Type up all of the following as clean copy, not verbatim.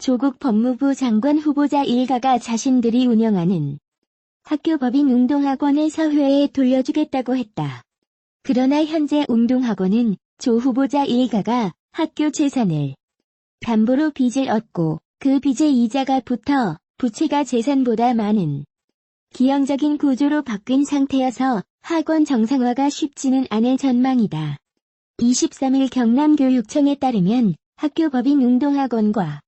조국 법무부 장관 후보자 일가가 자신들이 운영하는 학교 법인 운동학원을 사회에 돌려주겠다고 했다. 그러나 현재 운동학원은 조 후보자 일가가 학교 재산을 담보로 빚을 얻고 그 빚의 이자가 붙어 부채가 재산보다 많은 기형적인 구조로 바뀐 상태여서 학원 정상화가 쉽지는 않을 전망이다. 23일 경남교육청에 따르면 학교 법인 운동학원과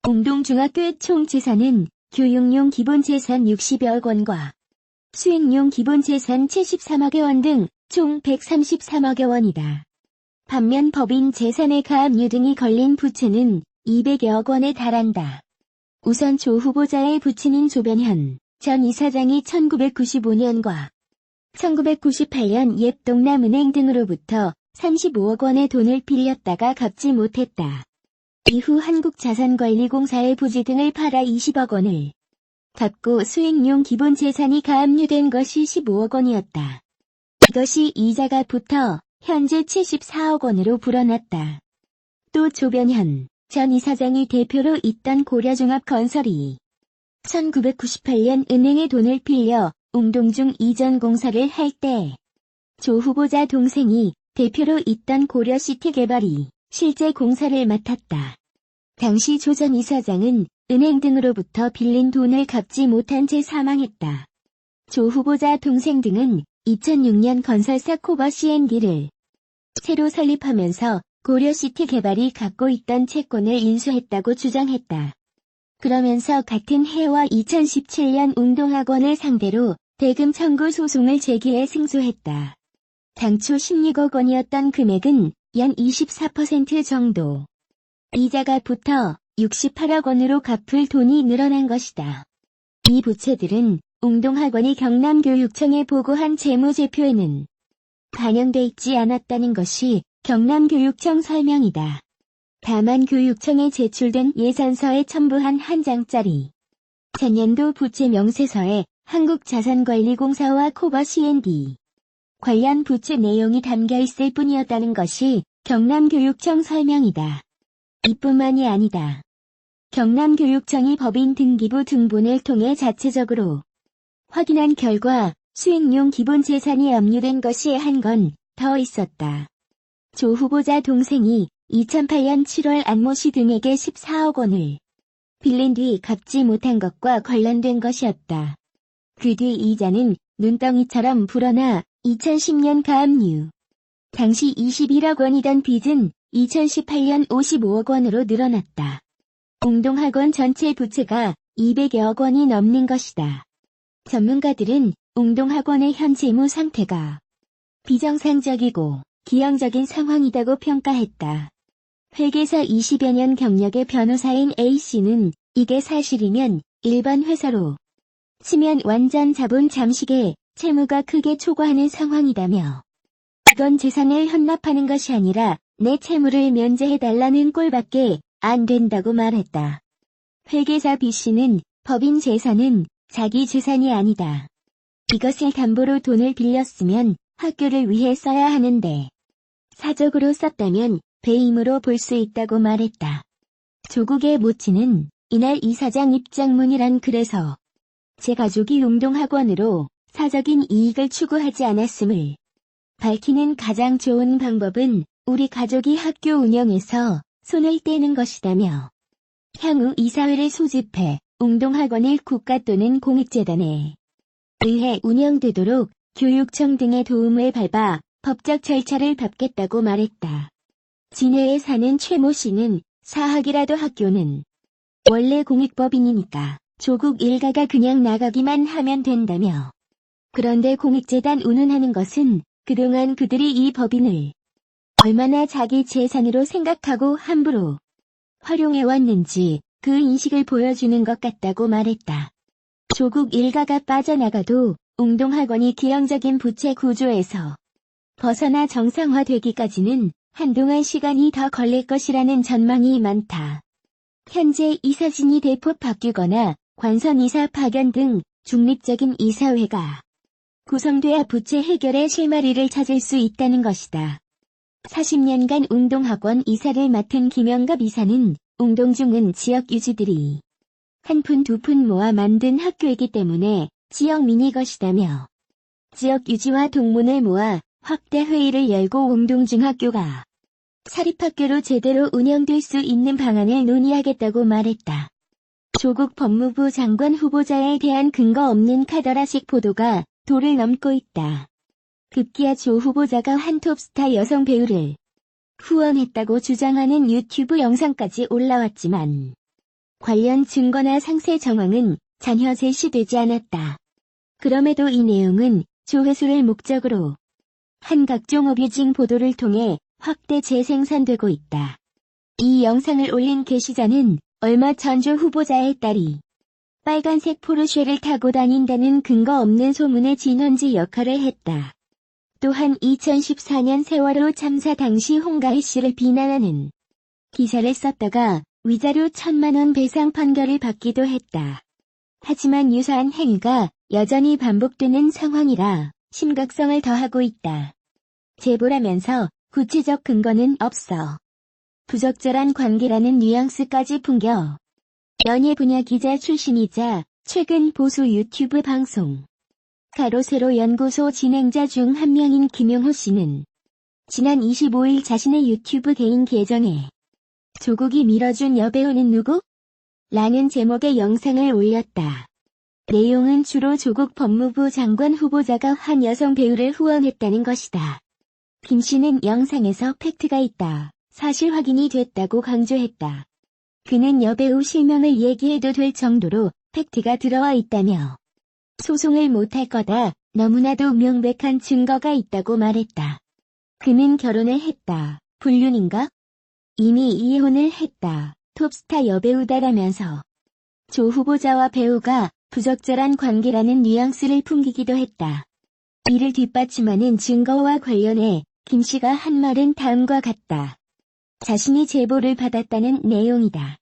웅동중학교의 총 재산은 교육용 기본재산 60여 원과 수익용 기본재산 73억여 원 등 총 133억여 원이다. 반면 법인 재산의 가압류 등이 걸린 부채는 200여 원에 달한다. 우선 조 후보자의 부친인 조변현 전 이사장이 1995년과 1998년 옛 동남은행 등으로부터 35억 원의 돈을 빌렸다가 갚지 못했다. 이후 한국자산관리공사의 부지 등을 팔아 20억 원을 갚고 수익용 기본재산이 가압류된 것이 15억 원이었다. 이것이 이자가 붙어 현재 74억 원으로 불어났다. 또 조변현 전 이사장이 대표로 있던 고려종합건설이 1998년 은행에 돈을 빌려 웅동중 이전 공사를 할 때 조 후보자 동생이 대표로 있던 고려시티개발이 실제 공사를 맡았다. 당시 조 전 이사장은 은행 등으로부터 빌린 돈을 갚지 못한 채 사망했다. 조 후보자 동생 등은 2006년 건설사 코버 C&D를 새로 설립하면서 고려시티개발이 갖고 있던 채권을 인수했다고 주장했다. 그러면서 같은 해와 2017년 운동학원을 상대로 대금 청구 소송을 제기해 승소했다. 당초 16억 원이었던 금액은 연 24% 정도 이자가 붙어 68억 원으로 갚을 돈이 늘어난 것이다. 이 부채들은 웅동학원이 경남교육청에 보고한 재무제표에는 반영돼 있지 않았다는 것이 경남교육청 설명이다. 다만 교육청에 제출된 예산서에 첨부한 한 장짜리 전년도 부채 명세서에 한국자산관리공사와 코버 C&D 관련 부채 내용이 담겨 있을 뿐이었다는 것이 경남교육청 설명이다. 이뿐만이 아니다. 경남교육청이 법인 등기부 등본을 통해 자체적으로 확인한 결과 수익용 기본재산이 압류된 것이 한 건 더 있었다. 조 후보자 동생이 2008년 7월 안모 씨 등에게 14억 원을 빌린 뒤 갚지 못한 것과 관련된 것이었다. 그 뒤 이자는 눈덩이처럼 불어나 2010년 가압류. 당시 21억 원이던 빚은 2018년 55억 원으로 늘어났다. 웅동학원 전체 부채가 200여 원이 넘는 것이다. 전문가들은 웅동학원의 현 재무 상태가 비정상적이고 기형적인 상황이라고 평가했다. 회계사 20여 년 경력의 변호사인 A씨는 이게 사실이면 일반 회사로 치면 완전 자본 잠식에 채무가 크게 초과하는 상황이라며 이건 재산을 헌납하는 것이 아니라 내 채무를 면제해달라는 꼴밖에 안 된다고 말했다. 회계사 B씨는 법인 재산은 자기 재산이 아니다. 이것을 담보로 돈을 빌렸으면 학교를 위해 써야 하는데 사적으로 썼다면 배임으로 볼 수 있다고 말했다. 조국의 모친은 이날 이사장 입장문이란 글에서 제 가족이 운동학원으로 사적인 이익을 추구하지 않았음을 밝히는 가장 좋은 방법은 우리 가족이 학교 운영에서 손을 떼는 것이다며 향후 이사회를 소집해 운동학원을 국가 또는 공익재단에 의해 운영되도록 교육청 등의 도움을 밟아 법적 절차를 밟겠다고 말했다. 진해에 사는 최모 씨는 사학이라도 학교는 원래 공익법인이니까 조국 일가가 그냥 나가기만 하면 된다며 그런데 공익재단 운운하는 것은 그동안 그들이 이 법인을 얼마나 자기 재산으로 생각하고 함부로 활용해왔는지 그 인식을 보여주는 것 같다고 말했다. 조국 일가가 빠져나가도 웅동학원이 기형적인 부채 구조에서 벗어나 정상화되기까지는 한동안 시간이 더 걸릴 것이라는 전망이 많다. 현재 이사진이 대폭 바뀌거나 관선이사 파견 등 중립적인 이사회가 구성돼야 부채 해결의 실마리를 찾을 수 있다는 것이다. 40년간 운동학원 이사를 맡은 김영갑 이사는 웅동중은 지역 유지들이 한 푼 두 푼 모아 만든 학교이기 때문에 지역 민이 것이다며 지역 유지와 동문을 모아 확대 회의를 열고 웅동중학교가 사립학교로 제대로 운영될 수 있는 방안을 논의하겠다고 말했다. 조국 법무부 장관 후보자에 대한 근거 없는 카더라식 보도가 도를 넘고 있다. 급기야 조 후보자가 한 톱스타 여성 배우를 후원했다고 주장하는 유튜브 영상까지 올라왔지만 관련 증거나 상세 정황은 전혀 제시되지 않았다. 그럼에도 이 내용은 조회수를 목적으로 한 각종 어뷰징 보도를 통해 확대 재생산되고 있다. 이 영상을 올린 게시자는 얼마 전 조 후보자의 딸이 빨간색 포르쉐를 타고 다닌다는 근거 없는 소문의 진원지 역할을 했다. 또한 2014년 세월호 참사 당시 홍가희 씨를 비난하는 기사를 썼다가 위자료 1,000만 원 배상 판결을 받기도 했다. 하지만 유사한 행위가 여전히 반복되는 상황이라 심각성을 더하고 있다. 제보라면서 구체적 근거는 없어. 부적절한 관계라는 뉘앙스까지 풍겨. 연예 분야 기자 출신이자 최근 보수 유튜브 방송 가로세로 연구소 진행자 중 한 명인 김용호 씨는 지난 25일 자신의 유튜브 개인 계정에 조국이 밀어준 여배우는 누구? 라는 제목의 영상을 올렸다. 내용은 주로 조국 법무부 장관 후보자가 한 여성 배우를 후원했다는 것이다. 김 씨는 영상에서 팩트가 있다. 사실 확인이 됐다고 강조했다. 그는 여배우 실명을 얘기해도 될 정도로 팩트가 들어와 있다며 소송을 못할 거다. 너무나도 명백한 증거가 있다고 말했다. 그는 결혼을 했다. 불륜인가? 이미 이혼을 했다. 톱스타 여배우다라면서 조 후보자와 배우가 부적절한 관계라는 뉘앙스를 풍기기도 했다. 이를 뒷받침하는 증거와 관련해 김 씨가 한 말은 다음과 같다. 자신이 제보를 받았다는 내용이다.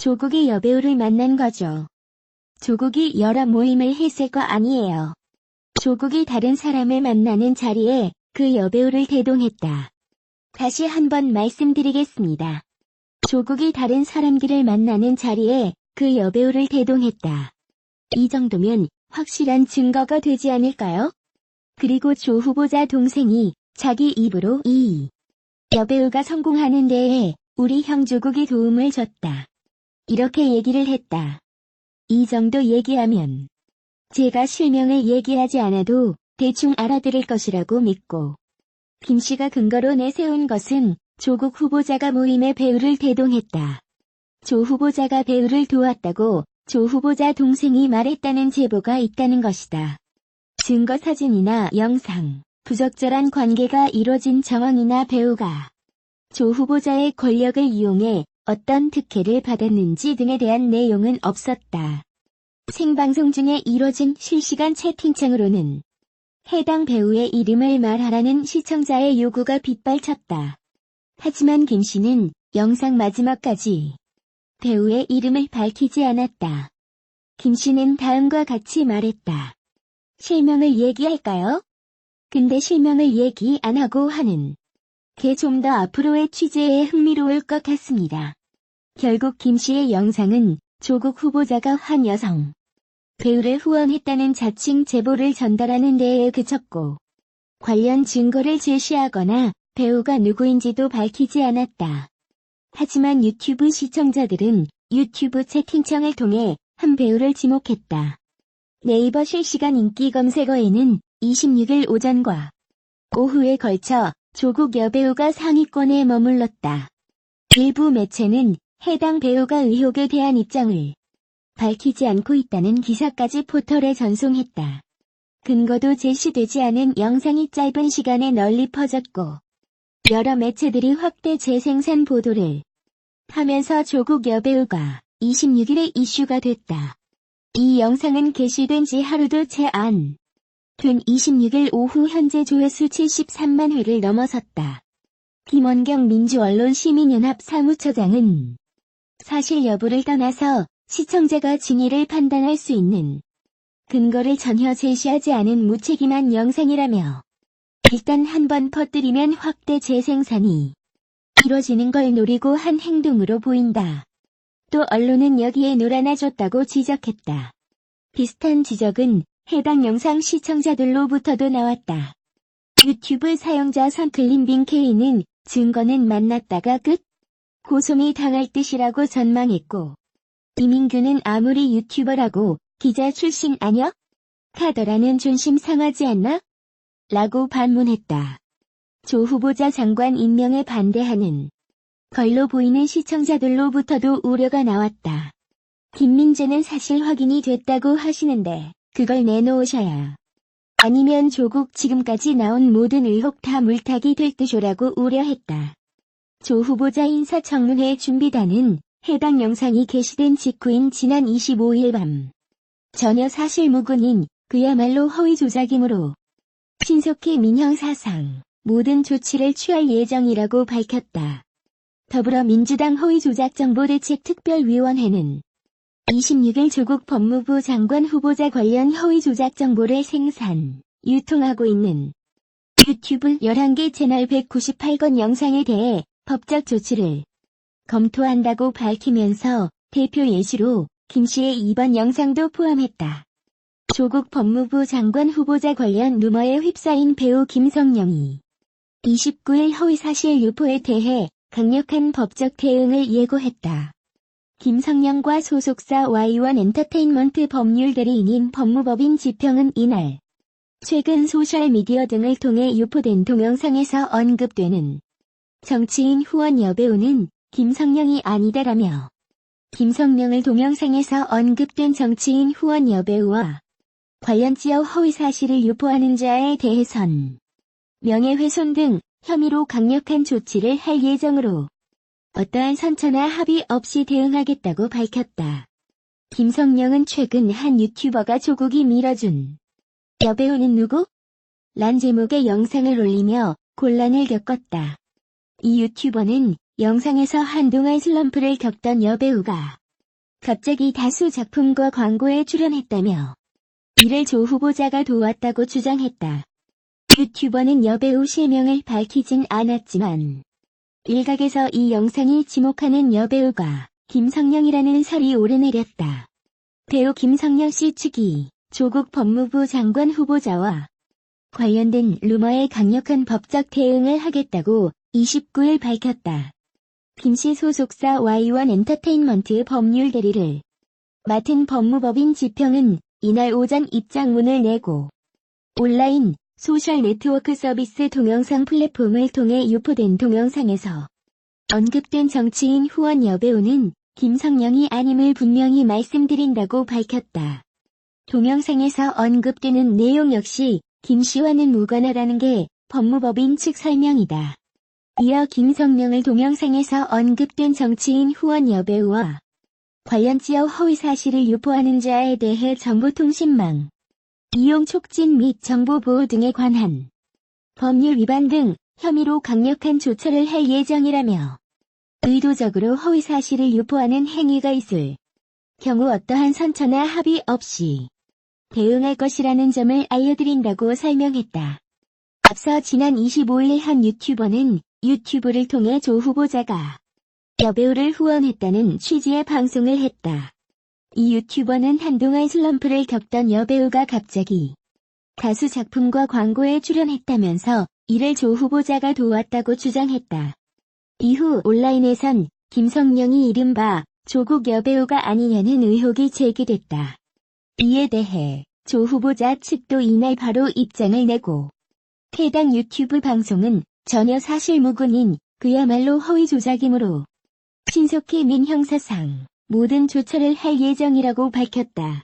조국이 여배우를 만난 거죠. 조국이 여러 모임을 했을 거 아니에요. 조국이 다른 사람을 만나는 자리에 그 여배우를 대동했다. 다시 한번 말씀드리겠습니다. 조국이 다른 사람들을 만나는 자리에 그 여배우를 대동했다. 이 정도면 확실한 증거가 되지 않을까요? 그리고 조 후보자 동생이 자기 입으로 이 여배우가 성공하는 데에 우리 형 조국이 도움을 줬다. 이렇게 얘기를 했다. 이 정도 얘기하면 제가 실명을 얘기하지 않아도 대충 알아들을 것이라고 믿고 김 씨가 근거로 내세운 것은 조국 후보자가 모임에 배우를 대동했다. 조 후보자가 배우를 도왔다고 조 후보자 동생이 말했다는 제보가 있다는 것이다. 증거 사진이나 영상, 부적절한 관계가 이뤄진 정황이나 배우가 조 후보자의 권력을 이용해 어떤 특혜를 받았는지 등에 대한 내용은 없었다. 생방송 중에 이뤄진 실시간 채팅창으로는 해당 배우의 이름을 말하라는 시청자의 요구가 빗발쳤다. 하지만 김 씨는 영상 마지막까지 배우의 이름을 밝히지 않았다. 김 씨는 다음과 같이 말했다. 실명을 얘기할까요? 근데 실명을 얘기 안 하고 하는 게 좀 더 앞으로의 취재에 흥미로울 것 같습니다. 결국 김 씨의 영상은 조국 후보자가 한 여성 배우를 후원했다는 자칭 제보를 전달하는 데에 그쳤고 관련 증거를 제시하거나 배우가 누구인지도 밝히지 않았다. 하지만 유튜브 시청자들은 유튜브 채팅창을 통해 한 배우를 지목했다. 네이버 실시간 인기 검색어에는 26일 오전과 오후에 걸쳐 조국 여배우가 상위권에 머물렀다. 일부 매체는 해당 배우가 의혹에 대한 입장을 밝히지 않고 있다는 기사까지 포털에 전송했다. 근거도 제시되지 않은 영상이 짧은 시간에 널리 퍼졌고 여러 매체들이 확대 재생산 보도를 하면서 조국 여배우가 26일에 이슈가 됐다. 이 영상은 게시된 지 하루도 채 안 된 26일 오후 현재 조회수 73만 회를 넘어섰다. 김원경 민주언론시민연합 사무처장은 사실 여부를 떠나서 시청자가 진위를 판단할 수 있는 근거를 전혀 제시하지 않은 무책임한 영상이라며 일단 한번 퍼뜨리면 확대 재생산이 이뤄지는 걸 노리고 한 행동으로 보인다. 또 언론은 여기에 놀아나줬다고 지적했다. 비슷한 지적은 해당 영상 시청자들로부터도 나왔다. 유튜브 사용자 선클린 빈케이는 증거는 만났다가 끝? 고소미 당할 듯이라고 전망했고, 이민규는 아무리 유튜버라고 기자 출신 아냐? 카더라는 존심 상하지 않나? 라고 반문했다. 조 후보자 장관 임명에 반대하는 걸로 보이는 시청자들로부터도 우려가 나왔다. 김민재는 사실 확인이 됐다고 하시는데 그걸 내놓으셔야. 아니면 조국 지금까지 나온 모든 의혹 다 물타기 될 듯이라고 우려했다. 조 후보자 인사청문회 준비단은 해당 영상이 게시된 직후인 지난 25일 밤 전혀 사실무근인 그야말로 허위 조작이므로 신속히 민형사상 모든 조치를 취할 예정이라고 밝혔다. 더불어민주당 허위조작정보대책특별위원회는 26일 조국 법무부 장관 후보자 관련 허위조작 정보를 생산, 유통하고 있는 유튜브 11개 채널 198건 영상에 대해 법적 조치를 검토한다고 밝히면서 대표 예시로 김 씨의 이번 영상도 포함했다. 조국 법무부 장관 후보자 관련 루머에 휩싸인 배우 김성령이 29일 허위사실 유포에 대해 강력한 법적 대응을 예고했다. 김성령과 소속사 Y1 엔터테인먼트 법률 대리인인 법무법인 지평은 이날 최근 소셜미디어 등을 통해 유포된 동영상에서 언급되는 정치인 후원 여배우는 김성령이 아니다라며 김성령을 동영상에서 언급된 정치인 후원 여배우와 관련 지역 허위사실을 유포하는 자에 대해선 명예훼손 등 혐의로 강력한 조치를 할 예정으로 어떠한 선처나 합의 없이 대응하겠다고 밝혔다. 김성령은 최근 한 유튜버가 조국이 밀어준 여배우는 누구? 란 제목의 영상을 올리며 곤란을 겪었다. 이 유튜버는 영상에서 한동안 슬럼프를 겪던 여배우가 갑자기 다수 작품과 광고에 출연했다며 이를 조 후보자가 도왔다고 주장했다. 유튜버는 여배우 실명을 밝히진 않았지만 일각에서 이 영상이 지목하는 여배우가 김성령이라는 설이 오르내렸다. 배우 김성령 씨 측이 조국 법무부 장관 후보자와 관련된 루머에 강력한 법적 대응을 하겠다고 29일 밝혔다. 김 씨 소속사 Y1 엔터테인먼트 법률 대리를 맡은 법무법인 지평은 이날 오전 입장문을 내고 온라인 소셜 네트워크 서비스 동영상 플랫폼을 통해 유포된 동영상에서 언급된 정치인 후원 여배우는 김성령이 아님을 분명히 말씀드린다고 밝혔다. 동영상에서 언급되는 내용 역시 김 씨와는 무관하다는 게 법무법인 측 설명이다. 이어 김성령을 동영상에서 언급된 정치인 후원 여배우와 관련 지역 허위 사실을 유포하는 자에 대해 정보통신망 이용 촉진 및 정보보호 등에 관한 법률 위반 등 혐의로 강력한 조처를 할 예정이라며 의도적으로 허위 사실을 유포하는 행위가 있을 경우 어떠한 선처나 합의 없이 대응할 것이라는 점을 알려드린다고 설명했다. 앞서 지난 25일 한 유튜버는 유튜브를 통해 조 후보자가 여배우를 후원했다는 취지의 방송을 했다. 이 유튜버는 한동안 슬럼프를 겪던 여배우가 갑자기 다수 작품과 광고에 출연했다면서 이를 조 후보자가 도왔다고 주장했다. 이후 온라인에선 김성령이 이른바 조국 여배우가 아니냐는 의혹이 제기됐다. 이에 대해 조 후보자 측도 이날 바로 입장을 내고 해당 유튜브 방송은 전혀 사실무근인 그야말로 허위 조작이므로 신속히 민형사상 모든 조처를 할 예정이라고 밝혔다.